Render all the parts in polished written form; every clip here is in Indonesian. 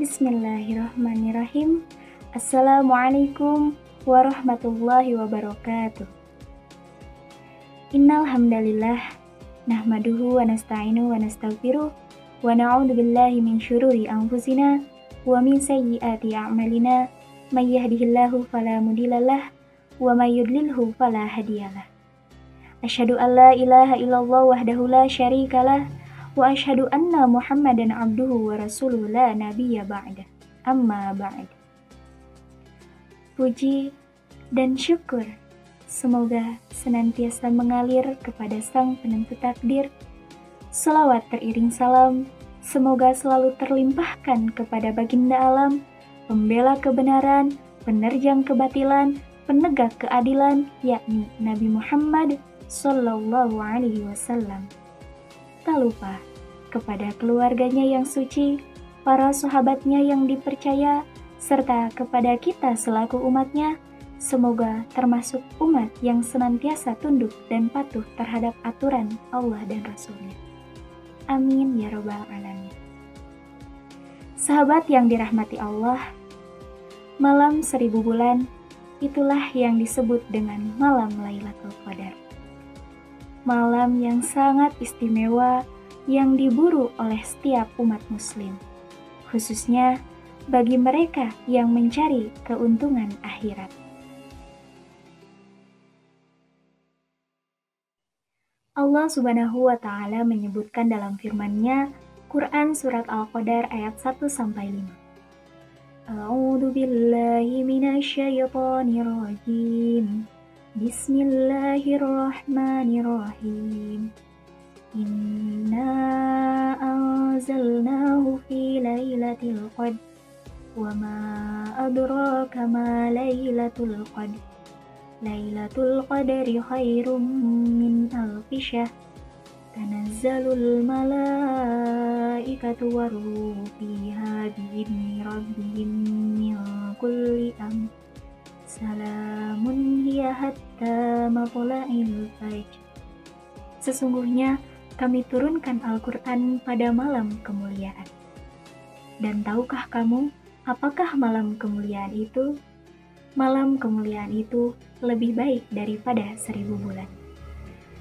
Bismillahirrahmanirrahim. Assalamualaikum warahmatullahi wabarakatuh. Innal hamdalillah nahmaduhu wa nasta'inu wa nastaghfiruh wa na'udzu billahi min syururi anfusina wa min sayyiati a'malina may yahdihillahu fala mudhillalah wa may yudlilhu fala hadiyalah. Asyhadu an la ilaha illallah wahdahu la syarikalah wa asyhadu anna Muhammadan abduhu wa rasuluhu la nabiyya ba'da. Amma ba'd. Puji dan syukur semoga senantiasa mengalir kepada Sang Penentu Takdir. Selawat teriring salam semoga selalu terlimpahkan kepada Baginda Alam, pembela kebenaran, penerjang kebatilan, penegak keadilan, yakni Nabi Muhammad Sallallahu Alaihi Wasallam. Tak lupa kepada keluarganya yang suci, para sahabatnya yang dipercaya, serta kepada kita selaku umatnya, semoga termasuk umat yang senantiasa tunduk dan patuh terhadap aturan Allah dan Rasul-Nya. Amin ya Rabbal Alamin. Sahabat yang dirahmati Allah, malam 1000 bulan, itulah yang disebut dengan malam Lailatul Qadar. Malam yang sangat istimewa yang diburu oleh setiap umat muslim, khususnya bagi mereka yang mencari keuntungan akhirat. Allah Subhanahu wa Ta'ala menyebutkan dalam firman-Nya, Quran Surat Al-Qadar ayat 1-5. A'udzu billahi minasyaitonir rajim. Bismillahirrahmanirrahim. Inna anzalnahu fi lailatul qadr wa ma adraka ma lailatul qadr. Lailatul qadri khairum min alfi syahr. Tanazzalul malaikatu waruhu fiha bi'izni rabbihim min kulli amr. Salamun hiya hatta matla'il fajr. Sesungguhnya kami turunkan Al-Quran pada malam kemuliaan. Dan tahukah kamu apakah malam kemuliaan itu? Malam kemuliaan itu lebih baik daripada 1000 bulan.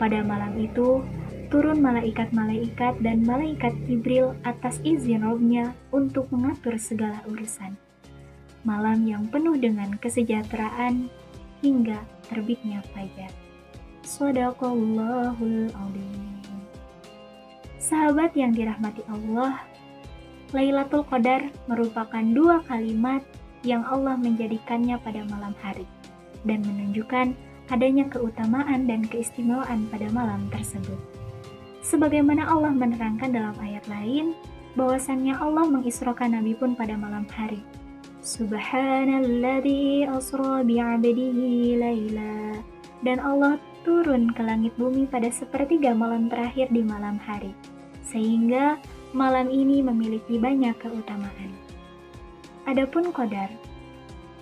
Pada malam itu turun malaikat-malaikat dan malaikat Jibril atas izin Rabb-Nya untuk mengatur segala urusan. Malam yang penuh dengan kesejahteraan hingga terbitnya fajar. Shadaqallahul Adzim. Sahabat yang dirahmati Allah, Lailatul Qadar merupakan 2 kalimat yang Allah menjadikannya pada malam hari dan menunjukkan adanya keutamaan dan keistimewaan pada malam tersebut. Sebagaimana Allah menerangkan dalam ayat lain, bahwasannya Allah mengisrokan Nabi pun pada malam hari. Subhanalladzi asra bi'abdihi laila. Dan Allah turun ke langit bumi pada sepertiga malam terakhir di malam hari, sehingga malam ini memiliki banyak keutamaan. Adapun Qadar,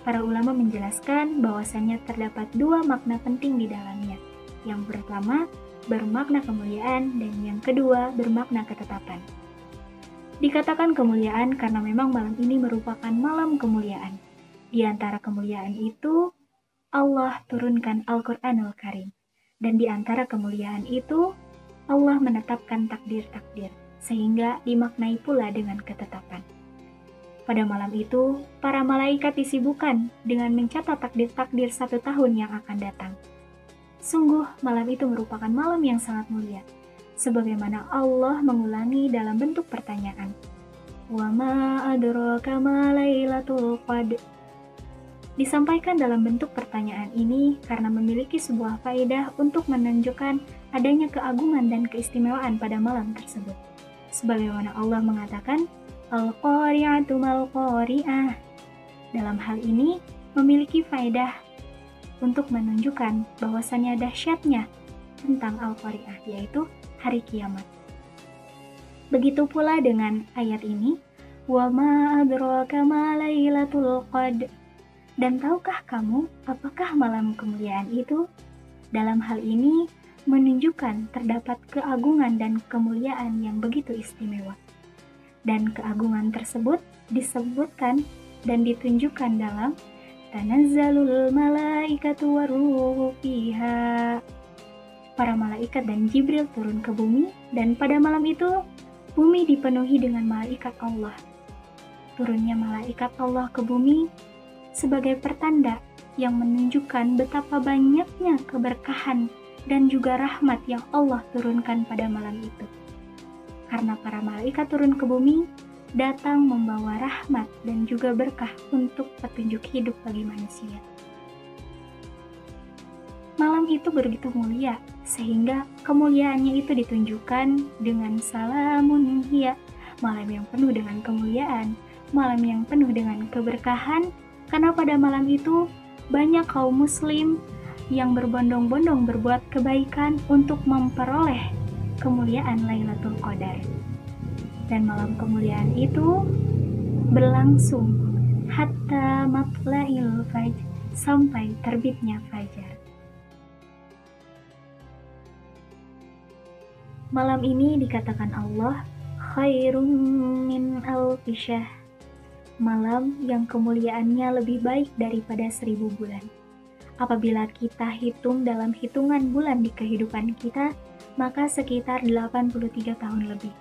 para ulama menjelaskan bahwasannya terdapat 2 makna penting di dalamnya. Yang pertama, bermakna kemuliaan, dan yang kedua, bermakna ketetapan. Dikatakan kemuliaan karena memang malam ini merupakan malam kemuliaan. Di antara kemuliaan itu, Allah turunkan Al-Quranul Karim. Dan di antara kemuliaan itu, Allah menetapkan takdir-takdir, sehingga dimaknai pula dengan ketetapan. Pada malam itu, para malaikat disibukkan dengan mencatat takdir-takdir 1 tahun yang akan datang. Sungguh, malam itu merupakan malam yang sangat mulia, sebagaimana Allah mengulangi dalam bentuk pertanyaan. Wa ma adraka ma lailatul qadr. Disampaikan dalam bentuk pertanyaan ini karena memiliki sebuah faedah untuk menunjukkan adanya keagungan dan keistimewaan pada malam tersebut. Sebagaimana Allah mengatakan, Al-Qari'atu mal-Qari'ah. Dalam hal ini memiliki faedah untuk menunjukkan bahwasannya dahsyatnya tentang Al-Qari'ah, yaitu hari kiamat. Begitu pula dengan ayat ini, wa ma adraka ma lailatul qadr. Dan tahukah kamu apakah malam kemuliaan itu? Dalam hal ini menunjukkan terdapat keagungan dan kemuliaan yang begitu istimewa. Dan keagungan tersebut disebutkan dan ditunjukkan dalam Tanazzalul malaikatu waruhu fiha. Para malaikat dan Jibril turun ke bumi, dan pada malam itu bumi dipenuhi dengan malaikat Allah. Turunnya malaikat Allah ke bumi sebagai pertanda yang menunjukkan betapa banyaknya keberkahan dan juga rahmat yang Allah turunkan pada malam itu. Karena para malaikat turun ke bumi, datang membawa rahmat dan juga berkah untuk petunjuk hidup bagi manusia. Malam itu begitu mulia, sehingga kemuliaannya itu ditunjukkan dengan salamun hiya, malam yang penuh dengan kemuliaan, malam yang penuh dengan keberkahan, karena pada malam itu banyak kaum muslim yang berbondong-bondong berbuat kebaikan untuk memperoleh kemuliaan Lailatul Qadar. Dan malam kemuliaan itu berlangsung hatta matla'il fajr, sampai terbitnya fajar. Malam ini dikatakan Allah khairum min alfi syahr, malam yang kemuliaannya lebih baik daripada 1000 bulan. Apabila kita hitung dalam hitungan bulan di kehidupan kita, maka sekitar 83 tahun lebih.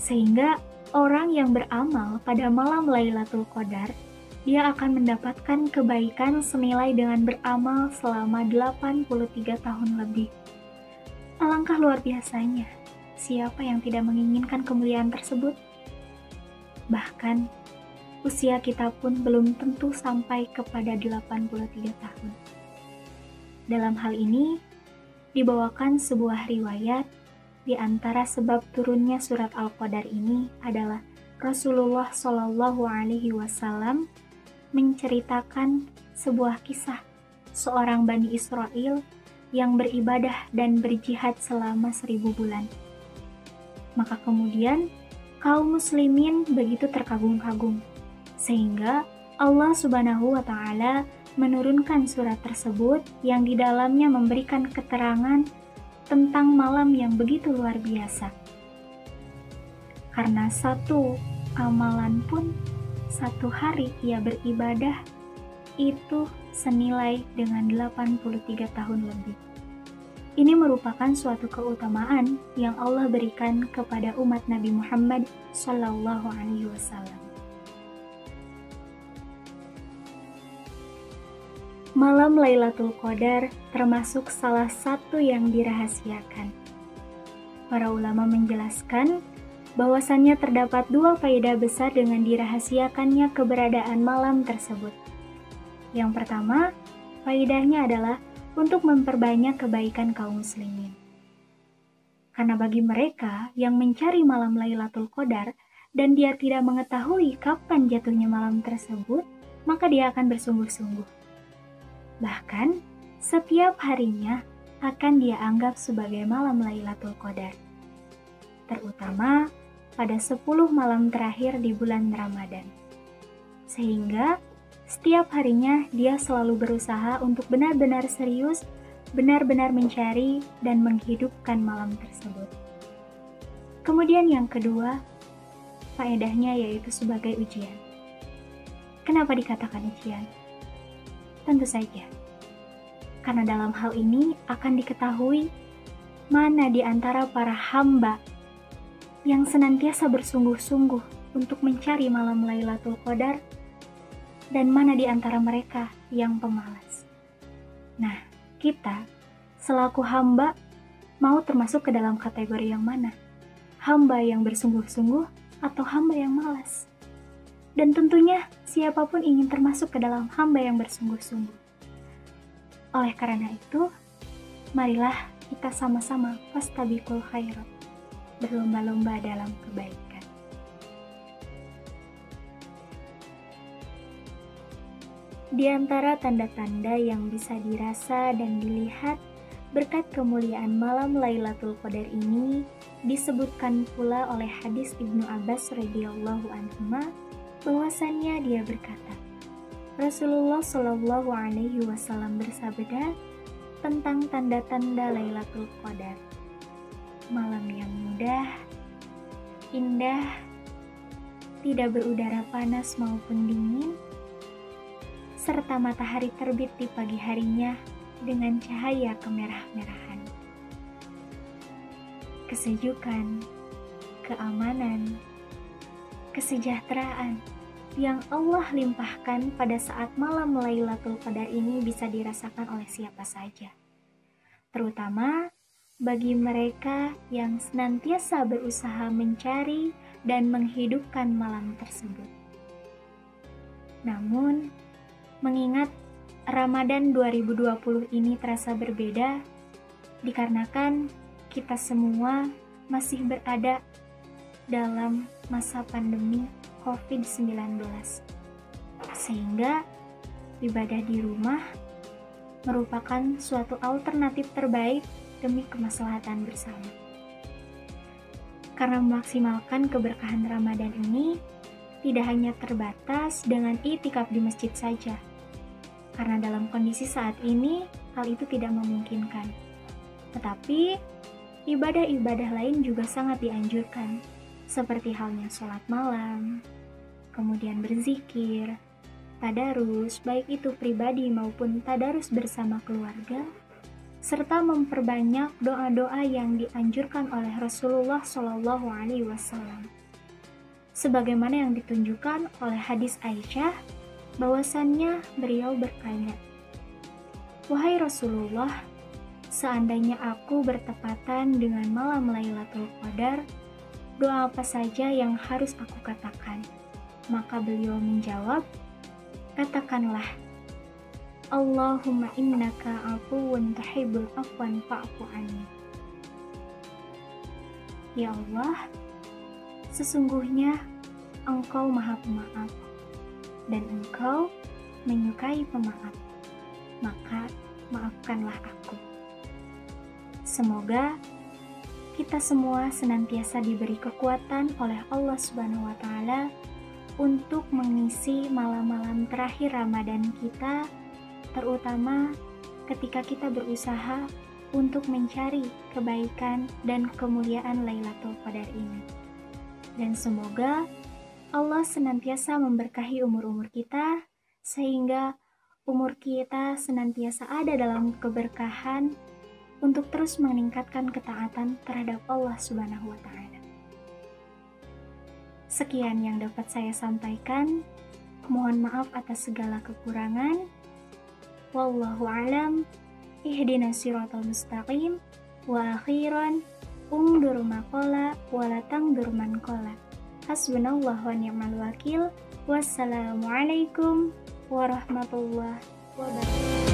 Sehingga orang yang beramal pada malam Lailatul Qadar, dia akan mendapatkan kebaikan senilai dengan beramal selama 83 tahun lebih. Alangkah luar biasanya, siapa yang tidak menginginkan kemuliaan tersebut? Bahkan, usia kita pun belum tentu sampai kepada 83 tahun. Dalam hal ini, dibawakan sebuah riwayat di antara sebab turunnya surat Al-Qadar ini adalah Rasulullah Shallallahu Alaihi Wasallam menceritakan sebuah kisah seorang Bani Israel yang beribadah dan berjihad selama 1000 bulan. Maka kemudian kaum muslimin begitu terkagum-kagum, sehingga Allah Subhanahu wa Ta'ala menurunkan surat tersebut yang di dalamnya memberikan keterangan tentang malam yang begitu luar biasa. Karena satu amalan pun, satu hari ia beribadah itu senilai dengan 83 tahun lebih. Ini merupakan suatu keutamaan yang Allah berikan kepada umat Nabi Muhammad Sallallahu Alaihi Wasallam. Malam Lailatul Qadar termasuk salah satu yang dirahasiakan. Para ulama menjelaskan bahwasannya terdapat 2 faedah besar dengan dirahasiakannya keberadaan malam tersebut. Yang pertama, faedahnya adalah untuk memperbanyak kebaikan kaum muslimin. Karena bagi mereka yang mencari malam Lailatul Qadar dan dia tidak mengetahui kapan jatuhnya malam tersebut, maka dia akan bersungguh-sungguh. Bahkan, setiap harinya akan dia anggap sebagai malam Lailatul Qadar. Terutama pada 10 malam terakhir di bulan Ramadan. Sehingga setiap harinya dia selalu berusaha untuk benar-benar serius, benar-benar mencari dan menghidupkan malam tersebut. Kemudian yang kedua, faedahnya yaitu sebagai ujian. Kenapa dikatakan ujian? Tentu saja, karena dalam hal ini akan diketahui mana di antara para hamba yang senantiasa bersungguh-sungguh untuk mencari malam Lailatul Qadar dan mana di antara mereka yang pemalas. Nah, kita selaku hamba mau termasuk ke dalam kategori yang mana? Hamba yang bersungguh-sungguh atau hamba yang malas? Dan tentunya siapapun ingin termasuk ke dalam hamba yang bersungguh-sungguh. Oleh karena itu, marilah kita sama-sama fastabiqul khairat, berlomba-lomba dalam kebaikan. Di antara tanda-tanda yang bisa dirasa dan dilihat berkat kemuliaan malam Lailatul Qadar ini disebutkan pula oleh hadis Ibnu Abbas radhiyallahu anhuma bahwasannya dia berkata, Rasulullah Shallallahu Alaihi Wasallam bersabda tentang tanda-tanda Lailatul Qadar. Malam yang mudah, indah, tidak berudara panas maupun dingin, serta matahari terbit di pagi harinya dengan cahaya kemerah-merahan. Kesejukan, keamanan, kesejahteraan yang Allah limpahkan pada saat malam Lailatul Qadar ini bisa dirasakan oleh siapa saja, terutama bagi mereka yang senantiasa berusaha mencari dan menghidupkan malam tersebut. Namun, mengingat Ramadan 2020 ini terasa berbeda, dikarenakan kita semua masih berada dalam masa pandemi COVID-19, sehingga ibadah di rumah merupakan suatu alternatif terbaik demi kemaslahatan bersama. Karena memaksimalkan keberkahan Ramadan ini tidak hanya terbatas dengan i'tikaf di masjid saja, karena dalam kondisi saat ini hal itu tidak memungkinkan. Tetapi ibadah-ibadah lain juga sangat dianjurkan, seperti halnya sholat malam, kemudian berzikir, tadarus, baik itu pribadi maupun tadarus bersama keluarga, serta memperbanyak doa-doa yang dianjurkan oleh Rasulullah SAW. Sebagaimana yang ditunjukkan oleh hadis Aisyah, bahwasannya beliau bertanya, "Wahai Rasulullah, seandainya aku bertepatan dengan malam Lailatul Qadar, doa apa saja yang harus aku katakan?" Maka beliau menjawab, "Katakanlah, Allahumma innaka afuwun tuhibbul afwan fa'fu anni." Ya Allah, sesungguhnya Engkau Maha Pemaaf dan Engkau menyukai pemaaf, maka maafkanlah aku. Semoga kita semua senantiasa diberi kekuatan oleh Allah Subhanahu wa Ta'ala untuk mengisi malam-malam terakhir Ramadan kita, terutama ketika kita berusaha untuk mencari kebaikan dan kemuliaan Lailatul Qadar ini. Dan semoga Allah senantiasa memberkahi umur-umur kita, sehingga umur kita senantiasa ada dalam keberkahan untuk terus meningkatkan ketaatan terhadap Allah Subhanahu wa Ta'ala. Sekian yang dapat saya sampaikan. Mohon maaf atas segala kekurangan. Wallahu a'lam. Ihdinas siratal mustaqim. Wa akhiran undur maqala wa la tangdur man qala. Hasbunallahu wa ni'mal wakil. Wassalamualaikum warahmatullahi wabarakatuh.